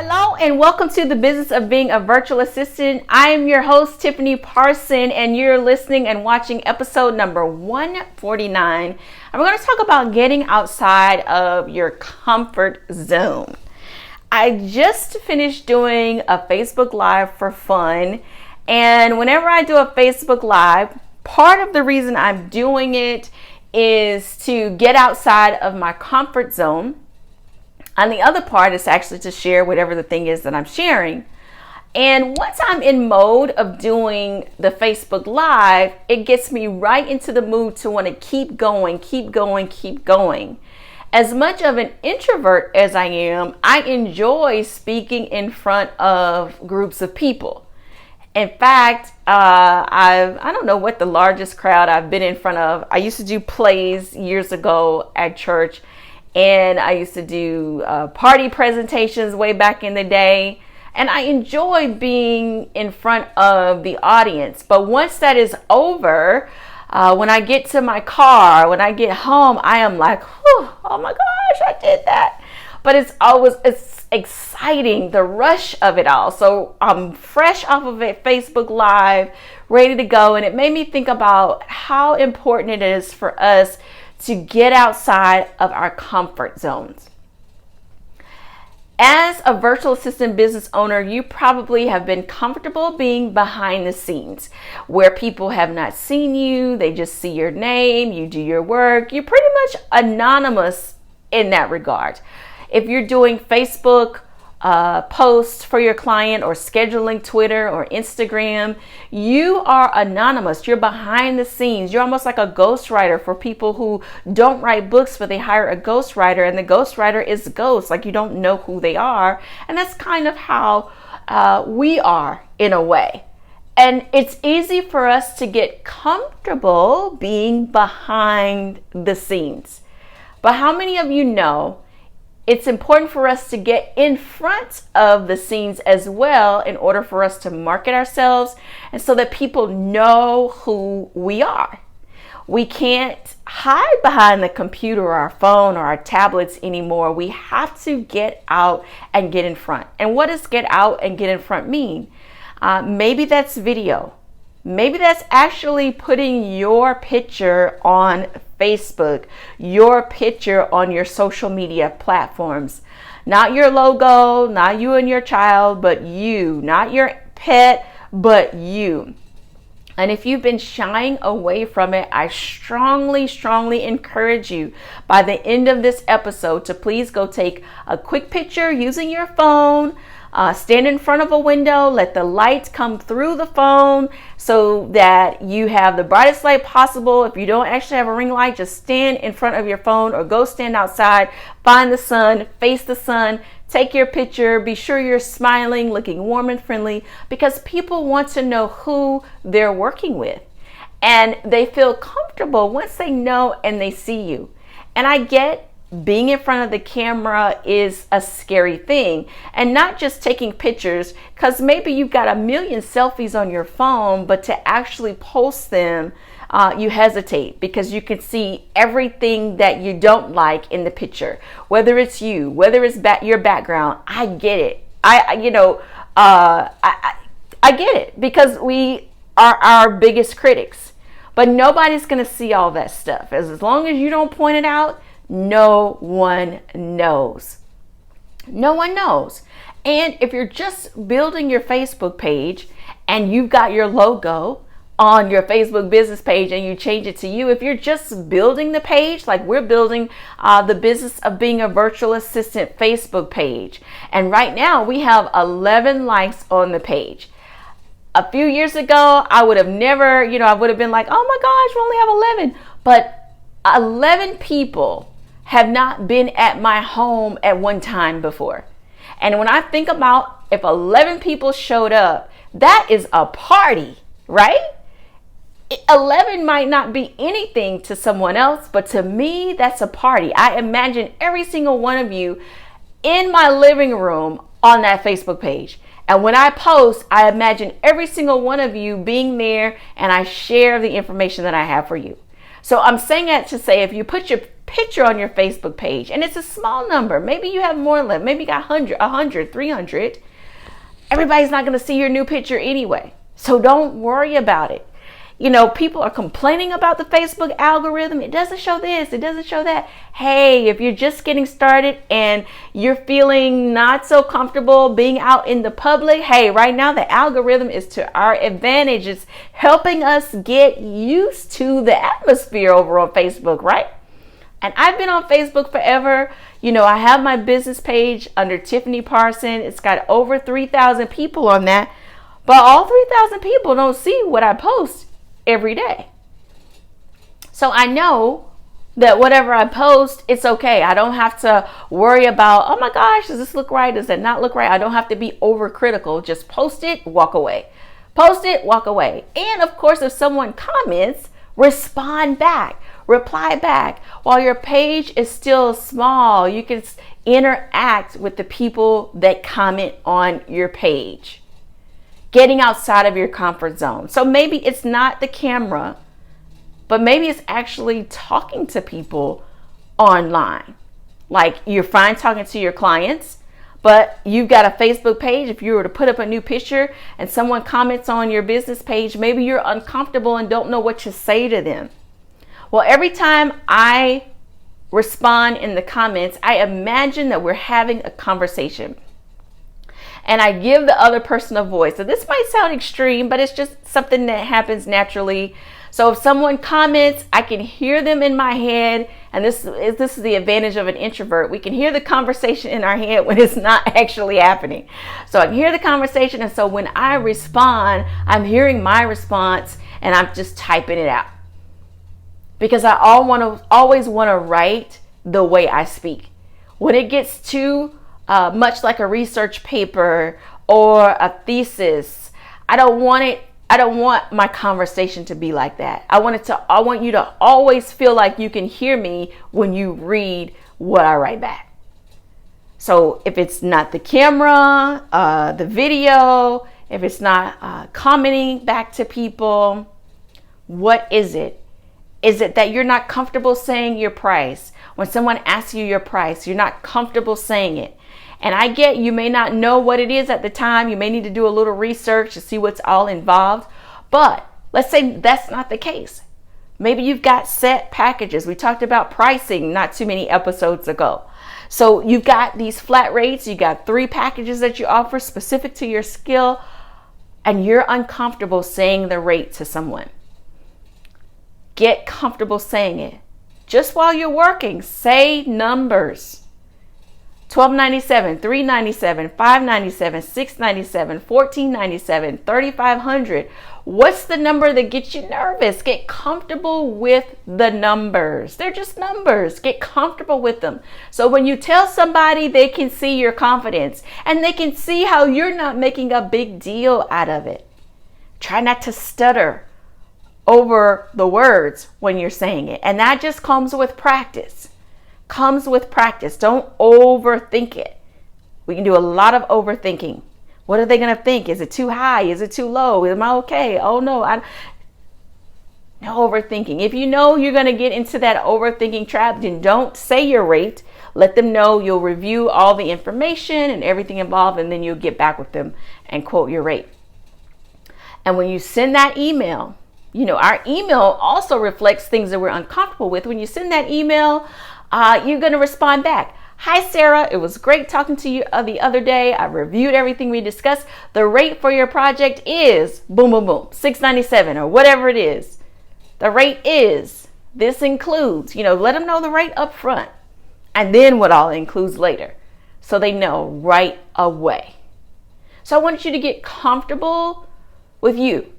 Hello and welcome to the business of being a virtual assistant. I am your host, Tiffany Parson, and you're listening and watching episode number 149. And we're going to talk about getting outside of your comfort zone. I just finished doing a Facebook Live for fun. And whenever I do a Facebook Live, part of the reason I'm doing it is to get outside of my comfort zone. And the other part is actually to share whatever the thing is that I'm sharing. And once I'm in mode of doing the Facebook Live, it gets me right into the mood to want to keep going. As much of an introvert as I am, I enjoy speaking in front of groups of people. In fact, I don't know what the largest crowd I've been in front of. I used to do plays years ago at church. And I used to do party presentations way back in the day. And I enjoy being in front of the audience. But once that is over, when I get to my car, when I get home, I am like, oh my gosh, I did that. But it's exciting, the rush of it all. So I'm fresh off of a Facebook Live, ready to go. And it made me think about how important it is for us to get outside of our comfort zones. As a virtual assistant business owner, you probably have been comfortable being behind the scenes where people have not seen you. They just see your name, you do your work. You're pretty much anonymous in that regard. If you're doing Facebook posts for your client or scheduling Twitter or Instagram, you are anonymous. You're behind the scenes. You're almost like a ghostwriter for people who don't write books, but they hire a ghostwriter, and the ghostwriter is a ghost. Like, you don't know who they are. And that's kind of how we are in a way. And it's easy for us to get comfortable being behind the scenes. But how many of you know it's important for us to get in front of the scenes as well in order for us to market ourselves and so that people know who we are? We can't hide behind the computer or our phone or our tablets anymore. We have to get out and get in front. And what does get out and get in front mean? Maybe that's video. Maybe that's actually putting your picture on Facebook, your picture on your social media platforms. Not your logo, not you and your child, but you. Not your pet, but you. And if you've been shying away from it, I strongly encourage you by the end of this episode to please go take a quick picture using your phone. Stand in front of a window, let the light come through the phone so that you have the brightest light possible. If you don't actually have a ring light, just stand in front of your phone or go stand outside, find the sun, face the sun, take your picture, be sure you're smiling, looking warm and friendly, because people want to know who they're working with. And they feel comfortable once they know and they see you. And I get being in front of the camera is a scary thing, and not just taking pictures, because maybe you've got a million selfies on your phone, but to actually post them, you hesitate because you can see everything that you don't like in the picture, whether it's you, whether it's your background. I get it. I get it, because we are our biggest critics, but nobody's going to see all that stuff. As long as you don't point it out, no one knows. No one knows. And if you're just building your Facebook page and you've got your logo on your Facebook business page and you change it to you, if you're just building the page, like we're building the business of being a virtual assistant Facebook page. And right now we have 11 likes on the page. A few years ago, I would have never, I would have been like, oh my gosh, we only have 11. But 11 people have not been at my home at one time before. And when I think about if 11 people showed up, that is a party, right? 11 might not be anything to someone else, but to me, that's a party. I imagine every single one of you in my living room on that Facebook page. And when I post, I imagine every single one of you being there, and I share the information that I have for you. So I'm saying that to say, if you put your picture on your Facebook page, and it's a small number, maybe you have more left, maybe you got 100, 300, everybody's not going to see your new picture anyway. So don't worry about it. People are complaining about the Facebook algorithm. It doesn't show this, it doesn't show that. Hey, if you're just getting started and you're feeling not so comfortable being out in the public, hey, right now the algorithm is to our advantage. It's helping us get used to the atmosphere over on Facebook, right? And I've been on Facebook forever. I have my business page under Tiffany Parson. It's got over 3,000 people on that. But all 3,000 people don't see what I post every day. So I know that whatever I post, it's okay. I don't have to worry about, oh my gosh, does this look right? Does that not look right? I don't have to be overcritical. Just post it, walk away. Post it, walk away. And of course, if someone comments, respond back, reply back. While your page is still small, you can interact with the people that comment on your page. Getting outside of your comfort zone. So maybe it's not the camera, but maybe it's actually talking to people online. Like you're fine talking to your clients, but you've got a Facebook page. If you were to put up a new picture and someone comments on your business page, maybe you're uncomfortable and don't know what to say to them. Well, every time I respond in the comments, I imagine that we're having a conversation. And I give the other person a voice. So this might sound extreme, but it's just something that happens naturally. So if someone comments, I can hear them in my head. And this is the advantage of an introvert. We can hear the conversation in our head when it's not actually happening. So I can hear the conversation. And so when I respond, I'm hearing my response and I'm just typing it out. Because I always want to write the way I speak. When it gets too much like a research paper or a thesis, I don't want my conversation to be like that. I want you to always feel like you can hear me when you read what I write back. So if it's not the camera, the video, if it's not commenting back to people, what is it? Is it that you're not comfortable saying your price? When someone asks you your price, you're not comfortable saying it. And I get you may not know what it is at the time. You may need to do a little research to see what's all involved. But let's say that's not the case. Maybe you've got set packages. We talked about pricing not too many episodes ago. So you've got these flat rates. You got 3 packages that you offer specific to your skill. And you're uncomfortable saying the rate to someone. Get comfortable saying it. Just while you're working, say numbers. $12.97, $3.97, $5.97, $6.97, $14.97, $3,500. What's the number that gets you nervous? Get comfortable with the numbers. They're just numbers. Get comfortable with them. So when you tell somebody, they can see your confidence and they can see how you're not making a big deal out of it. Try not to stutter over the words when you're saying it. And that just comes with practice. Comes with practice. Don't overthink it. We can do a lot of overthinking. What are they going to think? Is it too high? Is it too low? Am I okay? Oh no, no overthinking. If you know you're going to get into that overthinking trap, then don't say your rate. Let them know you'll review all the information and everything involved, and then you'll get back with them and quote your rate. And when you send that email, our email also reflects things that we're uncomfortable with. When you send that email, you're going to respond back. Hi, Sarah. It was great talking to you the other day. I reviewed everything we discussed. The rate for your project is boom, boom, boom, $6.97 or whatever it is. The rate is, this includes, let them know the rate up front and then what all includes later so they know right away. So I want you to get comfortable with you.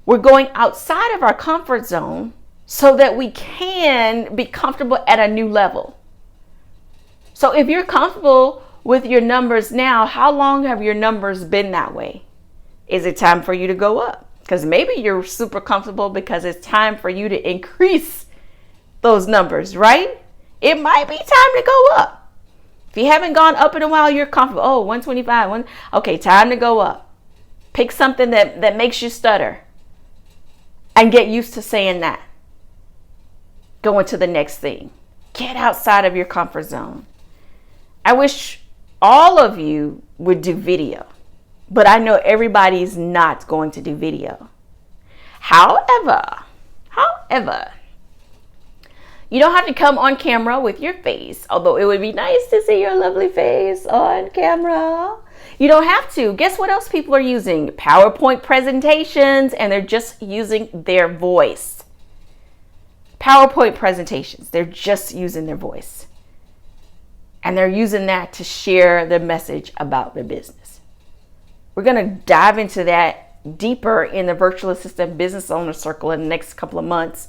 We're going outside of our comfort zone so that we can be comfortable at a new level. So if you're comfortable with your numbers now, how long have your numbers been that way? Is it time for you to go up? Because maybe you're super comfortable because it's time for you to increase those numbers, right? It might be time to go up. If you haven't gone up in a while, you're comfortable. Oh, 125. Okay, time to go up. Pick something that makes you stutter and get used to saying that. go into the next thing. Get outside of your comfort zone. I wish all of you would do video, but I know everybody's not going to do video. However, you don't have to come on camera with your face, although it would be nice to see your lovely face on camera. You don't have to. Guess what else people are using? PowerPoint presentations, and they're just using their voice. PowerPoint presentations, they're just using their voice. And they're using that to share the message about their business. We're going to dive into that deeper in the Virtual Assistant Business Owner Circle in the next couple of months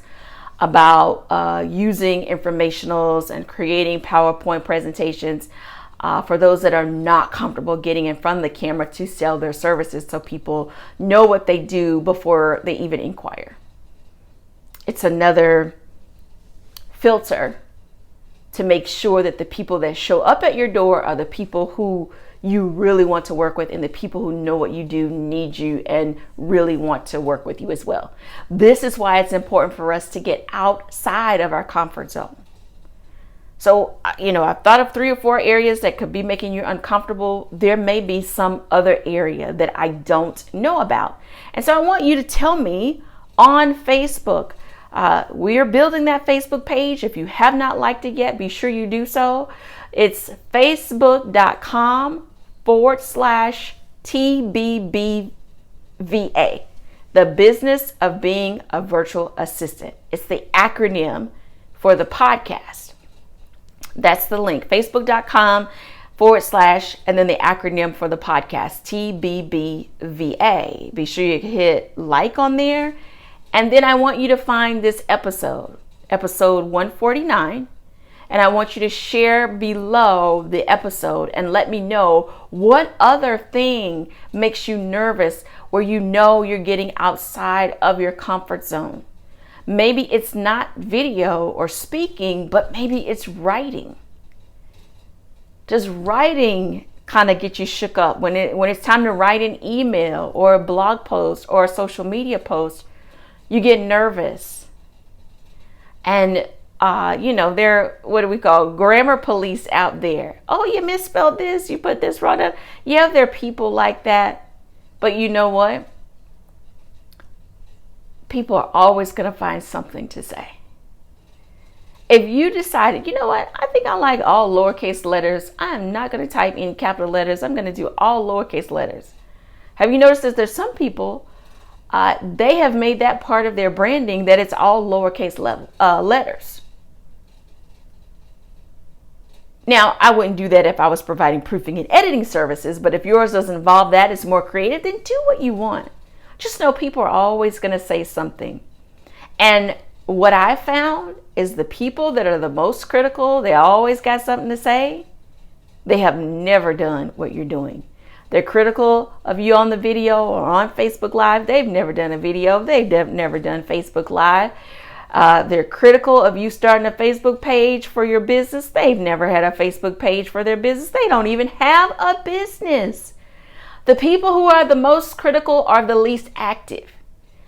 about using informationals and creating PowerPoint presentations for those that are not comfortable getting in front of the camera to sell their services, so people know what they do before they even inquire. It's another filter to make sure that the people that show up at your door are the people who you really want to work with, and the people who know what you do, need you, and really want to work with you as well. This is why it's important for us to get outside of our comfort zone. So, I've thought of 3 or 4 areas that could be making you uncomfortable. There may be some other area that I don't know about. And so I want you to tell me on Facebook. We are building that Facebook page. If you have not liked it yet, be sure you do so. It's facebook.com/TBBVA, the business of being a virtual assistant. It's the acronym for the podcast. That's the link, facebook.com/ and then the acronym for the podcast, TBBVA. Be sure you hit like on there. And then I want you to find this episode 149, and I want you to share below the episode and let me know what other thing makes you nervous where you're getting outside of your comfort zone. Maybe it's not video or speaking, but maybe it's writing. Does writing kind of get you shook up when it's time to write an email or a blog post or a social media post? You get nervous. And, there, what do we call grammar police out there? Oh, you misspelled this. You put this wrong. Yeah, there are people like that. But you know what? People are always going to find something to say. If you decided, you know what? I think I like all lowercase letters. I'm not going to type in capital letters. I'm going to do all lowercase letters. Have you noticed that there's some people they have made that part of their branding that it's all lowercase letters. Now, I wouldn't do that if I was providing proofing and editing services, but if yours doesn't involve that, it's more creative, then do what you want. Just know people are always going to say something. And what I found is the people that are the most critical, they always got something to say. They have never done what you're doing. They're critical of you on the video or on Facebook Live. They've never done a video. They've never done Facebook Live. They're critical of you starting a Facebook page for your business. They've never had a Facebook page for their business. They don't even have a business. The people who are the most critical are the least active.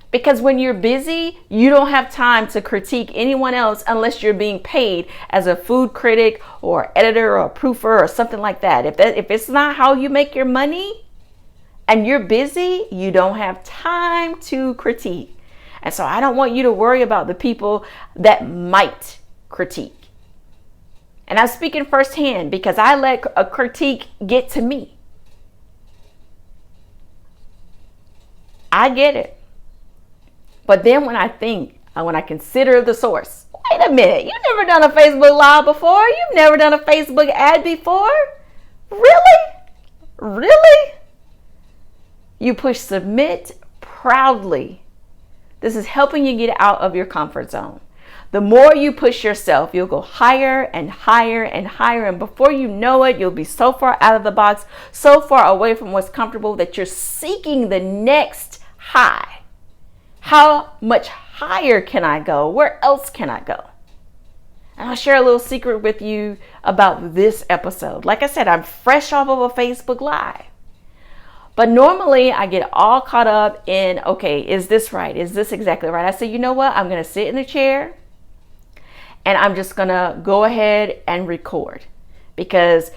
Because when you're busy, you don't have time to critique anyone else unless you're being paid as a food critic or editor or a proofer or something like that. If it's not how you make your money and you're busy, you don't have time to critique. And so I don't want you to worry about the people that might critique. And I'm speaking firsthand because I let a critique get to me. I get it. But then when I consider the source, wait a minute, you've never done a Facebook Live before? You've never done a Facebook ad before? Really? Really? You push submit proudly. This is helping you get out of your comfort zone. The more you push yourself, you'll go higher and higher and higher. And before you know it, you'll be so far out of the box, so far away from what's comfortable that you're seeking the next high. How much higher can I go? Where else can I go? And I'll share a little secret with you about this episode. Like I said, I'm fresh off of a Facebook Live. But normally I get all caught up in, okay, is this right? Is this exactly right? I say, you know what? I'm going to sit in the chair and I'm just going to go ahead and record, because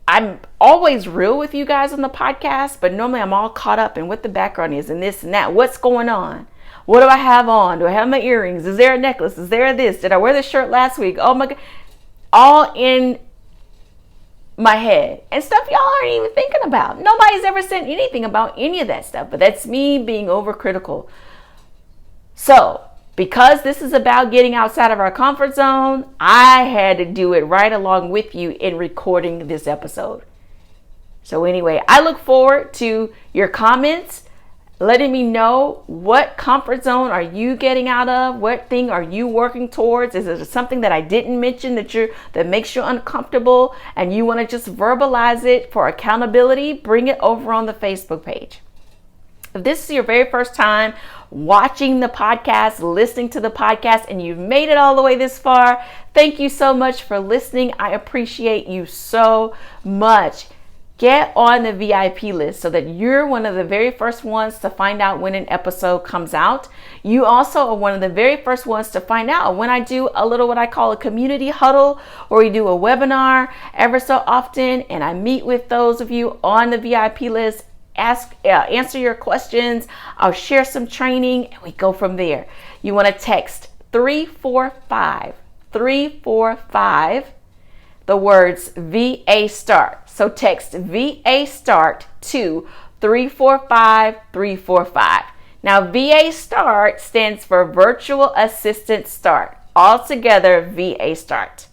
I'm always real with you guys on the podcast, but normally I'm all caught up in what the background is and this and that. What's going on? What do I have on? Do I have my earrings? Is there a necklace? Is there this? Did I wear this shirt last week? Oh my God. All in my head, and stuff y'all aren't even thinking about. Nobody's ever said anything about any of that stuff, but that's me being overcritical. So, because this is about getting outside of our comfort zone, I had to do it right along with you in recording this episode. So anyway, I look forward to your comments, letting me know what comfort zone are you getting out of? What thing are you working towards? Is it something that I didn't mention that makes you uncomfortable and you want to just verbalize it for accountability? Bring it over on the Facebook page. If this is your very first time watching the podcast, listening to the podcast, and you've made it all the way this far, thank you so much for listening. I appreciate you so much. Get on the VIP list so that you're one of the very first ones to find out when an episode comes out. You also are one of the very first ones to find out when I do a little what I call a community huddle, or we do a webinar ever so often, and I meet with those of you on the VIP list, answer your questions. I'll share some training, and we go from there. You want to text 345 the words VA START. So text VA START to 345. Now, VA START stands for Virtual Assistant Start. Altogether, VA START.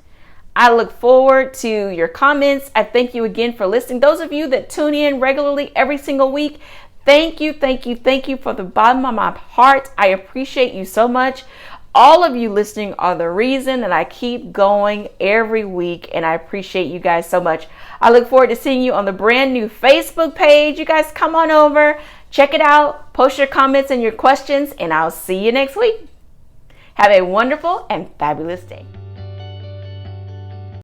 I look forward to your comments. I thank you again for listening. Those of you that tune in regularly every single week, thank you from the bottom of my heart. I appreciate you so much. All of you listening are the reason that I keep going every week, and I appreciate you guys so much. I look forward to seeing you on the brand new Facebook page. You guys come on over, check it out, post your comments and your questions, and I'll see you next week. Have a wonderful and fabulous day.